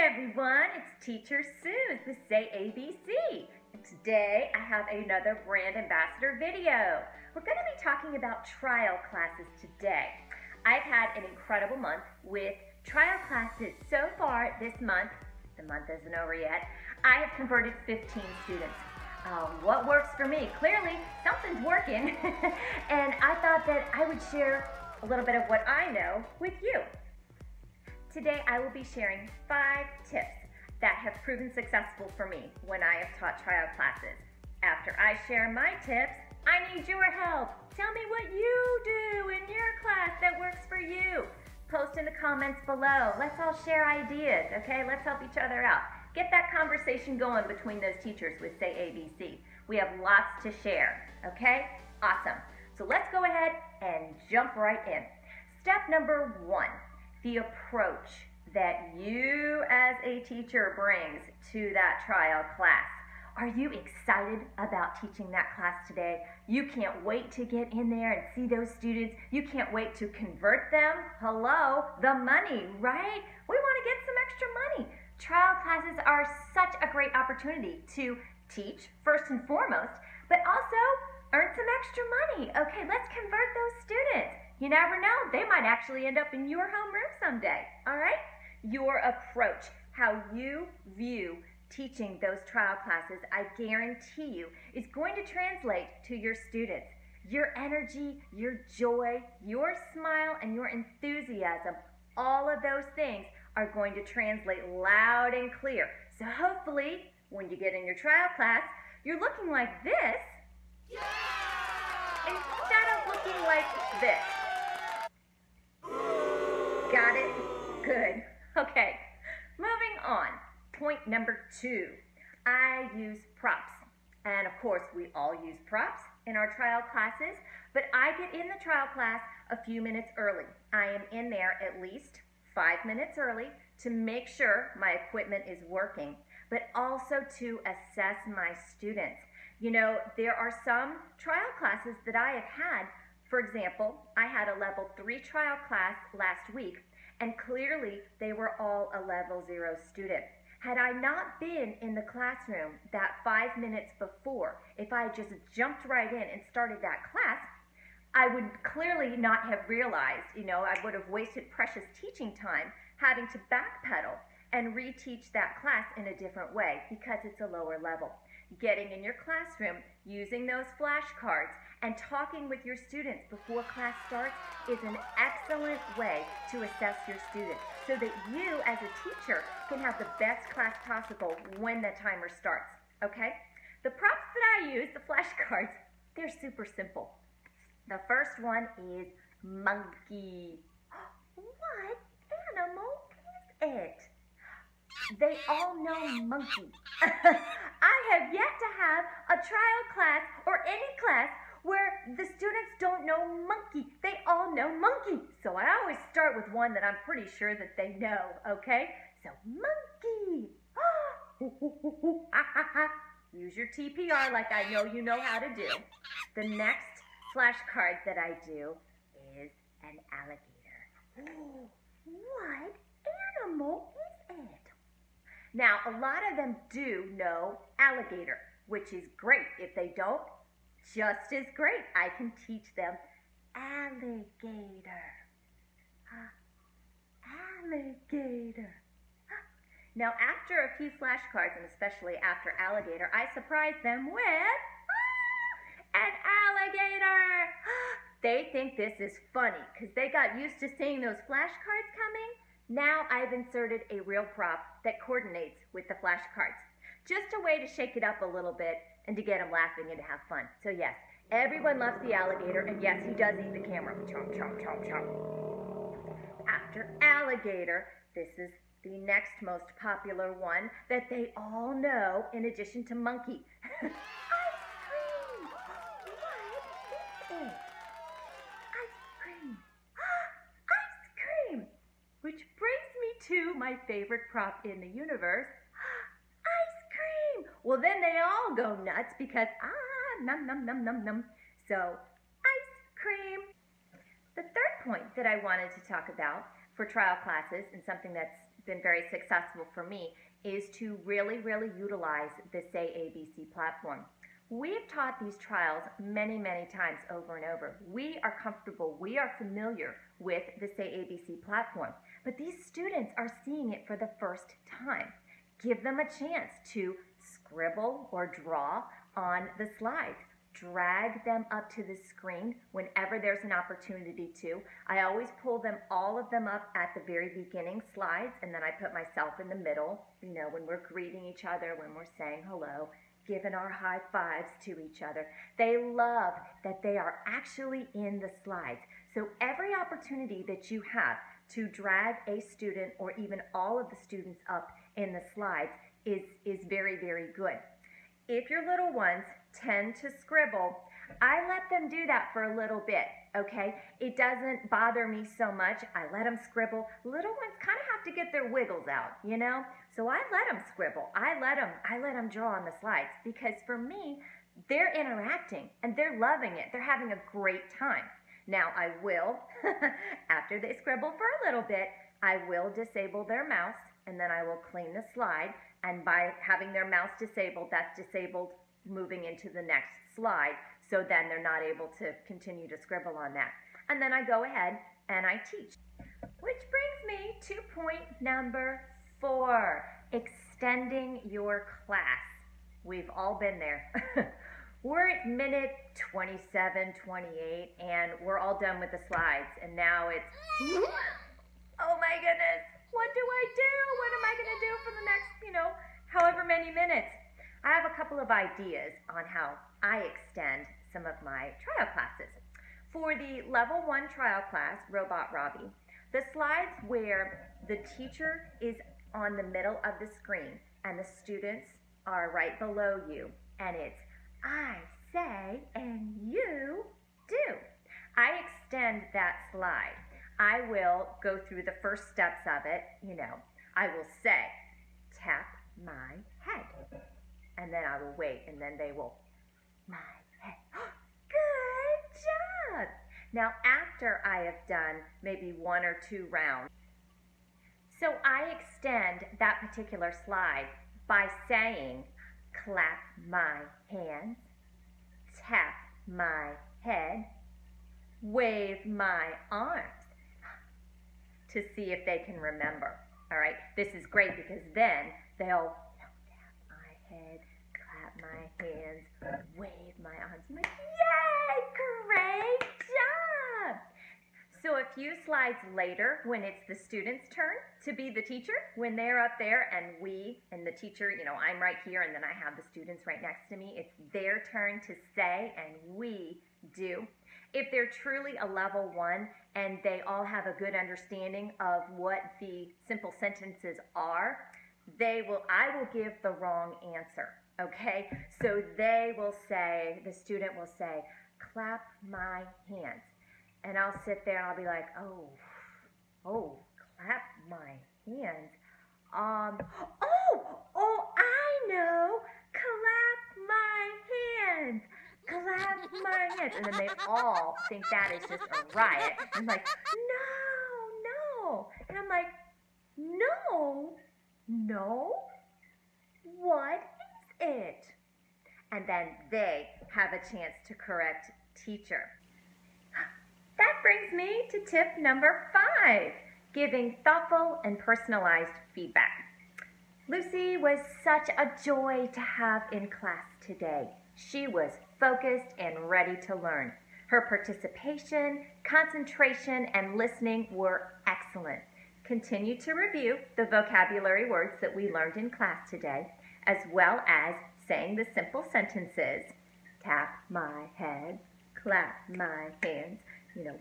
everyone, it's Teacher Sue with Say ABC. And today I have another brand ambassador video. We're going to be talking about trial classes today. I've had an incredible month with trial classes. So far this month, the month isn't over yet, I have converted 15 students. What works for me? Clearly, something's working. And I thought that I would share a little bit of what I know with you. Today, I will be sharing 5 tips that have proven successful for me when I have taught trial classes. After I share my tips, I need your help. Tell me what you do in your class that works for you. Post in the comments below. Let's all share ideas, okay? Let's help each other out. Get that conversation going between those teachers with Say ABC. We have lots to share, okay? Awesome. So let's go ahead and jump right in. Step number 1, the approach that you as a teacher brings to that trial class. Are you excited about teaching that class today? You can't wait to get in there and see those students. You can't wait to convert them. Hello, the money, right? We want to get some extra money. Trial classes are such a great opportunity to teach, first and foremost, but also earn some extra money. Okay, let's convert those students. You never know, they might actually end up in your homeroom someday, all right? Your approach, how you view teaching those trial classes, I guarantee you, is going to translate to your students. Your energy, your joy, your smile, and your enthusiasm, all of those things are going to translate loud and clear. So hopefully, when you get in your trial class, you're looking like this, instead of looking like this. Got it? Good. Okay, moving on. Point number 2, I use props. And of course, we all use props in our trial classes, but I get in the trial class a few minutes early. I am in there at least 5 minutes early to make sure my equipment is working, but also to assess my students. You know, there are some trial classes that I have had. For example, I had a level 3 trial class last week, and clearly they were all a level 0 student. Had I not been in the classroom that 5 minutes before, if I just jumped right in and started that class, I would clearly not have realized, I would have wasted precious teaching time having to backpedal and reteach that class in a different way because it's a lower level. Getting in your classroom, using those flashcards, and talking with your students before class starts is an excellent way to assess your students so that you as a teacher can have the best class possible when the timer starts, okay? The props that I use, the flashcards, they're super simple. The first one is monkey. What animal is it? They all know monkey. I have yet to have a trial class or any class where the students don't know monkey. They all know monkey. So I always start with one that I'm pretty sure that they know, okay? So monkey. Use your TPR like I know you know how to do. The next flashcard that I do is an alligator. What animal is it? Now, a lot of them do know alligator, which is great. If they don't, just as great. I can teach them alligator. Alligator. Now, after a few flashcards, and especially after alligator, I surprise them with an alligator. They think this is funny because they got used to seeing those flashcards coming. Now I've inserted a real prop that coordinates with the flashcards. Just a way to shake it up a little bit and to get them laughing and to have fun. So yes, everyone loves the alligator, and yes, he does eat the camera. Chomp, chomp, chomp, chomp. After alligator, this is the next most popular one that they all know in addition to monkey. Ice cream! What is it? Ice cream. Ice cream! Which brings me to my favorite prop in the universe, ice cream. Well, then they all go nuts because, num, num, num, num, num. So, ice cream. The third point that I wanted to talk about for trial classes, and something that's been very successful for me is to really utilize the Say ABC platform. We've taught these trials many times over and over. We are comfortable, we are familiar with the Say ABC platform, but these students are seeing it for the first time. Give them a chance to scribble or draw on the slides. Drag them up to the screen whenever there's an opportunity to. I always pull them, all of them up at the very beginning slides, and then I put myself in the middle, you know, when we're greeting each other, when we're saying hello, giving our high fives to each other. They love that they are actually in the slides. So every opportunity that you have to drag a student or even all of the students up in the slides is very good. If your little ones tend to scribble, I let them do that for a little bit, okay? It doesn't bother me so much. I let them scribble. Little ones kind of have to get their wiggles out, you know? So I let them scribble. I let them draw on the slides, because for me, they're interacting and they're loving it. They're having a great time. Now I will, after they scribble for a little bit, I will disable their mouse, and then I will clean the slide. And by having their mouse disabled, that's disabled moving into the next slide, so then they're not able to continue to scribble on that. And then I go ahead and I teach. Which brings me to point number 4, extending your class. We've all been there. We're at minute 27, 28, and we're all done with the slides, and now it's, oh my goodness, what do I do? What am I going to do for the next, however many minutes? I have a couple of ideas on how I extend some of my trial classes. For the level 1 trial class, Robot Robby, the slides where the teacher is on the middle of the screen and the students are right below you, and it's I say and you do. I extend that slide. I will go through the first steps of it, I will say, tap my head. And then I will wait, and then they will, my head. Good job! Now, after I have done maybe 1 or 2 rounds, so I extend that particular slide by saying, clap my hands, tap my head, wave my arms, to see if they can remember. All right, this is great, because then they'll tap my head, clap my hands, wave my arms. I'm like, yay, great job! So a few slides later, when it's the student's turn to be the teacher, when they're up there and the teacher, I'm right here and then I have the students right next to me, it's their turn to say and we do. If they're truly a level 1 and they all have a good understanding of what the simple sentences are, I will give the wrong answer, okay? So they will say, the student will say, clap my hands. And I'll sit there and I'll be like, oh, clap my hands. I know, clap my hands. Clap my hands. And then they all think that is just a riot. I'm like, no. And I'm like, no, what is it? And then they have a chance to correct teacher. That brings me to tip number 5, giving thoughtful and personalized feedback. Lucy was such a joy to have in class today. She was focused and ready to learn. Her participation, concentration, and listening were excellent. Continue to review the vocabulary words that we learned in class today, as well as saying the simple sentences, tap my head, clap my hands,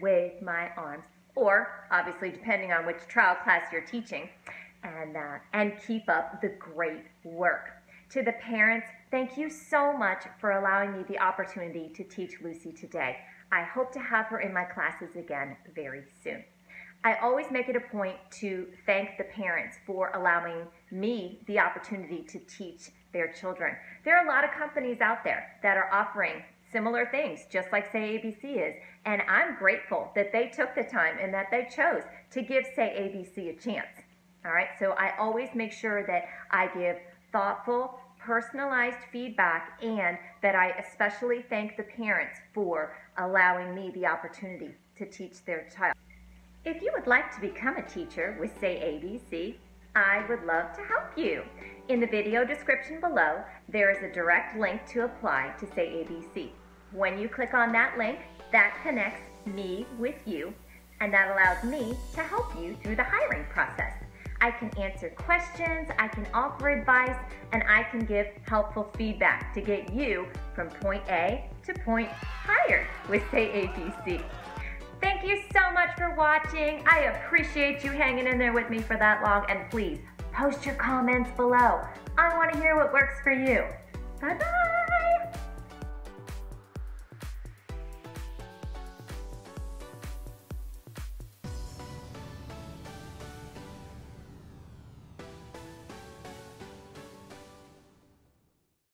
wave my arms, or obviously depending on which trial class you're teaching, and keep up the great work. To the parents, thank you so much for allowing me the opportunity to teach Lucy today. I hope to have her in my classes again very soon. I always make it a point to thank the parents for allowing me the opportunity to teach their children. There are a lot of companies out there that are offering similar things, just like Say ABC is, and I'm grateful that they took the time and that they chose to give Say ABC a chance. All right, so I always make sure that I give thoughtful, personalized feedback, and that I especially thank the parents for allowing me the opportunity to teach their child. If you would like to become a teacher with Say ABC, I would love to help you. In the video description below, there is a direct link to apply to Say ABC. When you click on that link, that connects me with you, and that allows me to help you through the hiring process. I can answer questions, I can offer advice, and I can give helpful feedback to get you from point A to point hired with Say ABC. Thank you so much for watching. I appreciate you hanging in there with me for that long, and please post your comments below. I want to hear what works for you. Bye-bye.